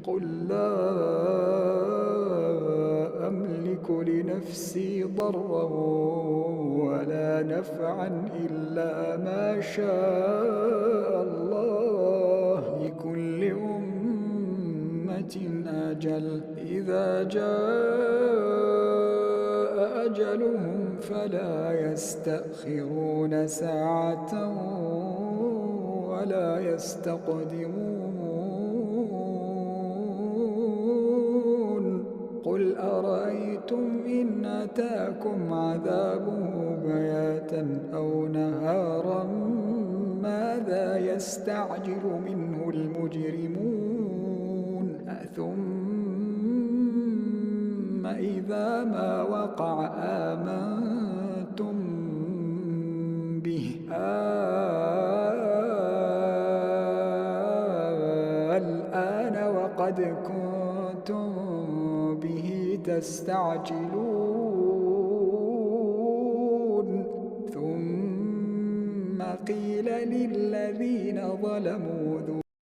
قل لا أملك لنفسي ضرا ولا نفعا إلا ما شاء الله لكل أمة أجل إذا جاء أجلهم فلا يستأخرون ساعة ولا يستقدمون قل أرأيتم إن أتاكم عذابه بياتا أو نهارا ماذا يستعجل منه المجرمون ثم إذا ما وقع آمنتم به الآن وقد كنتم به تستعجلون ثم قيل للذين ظلموا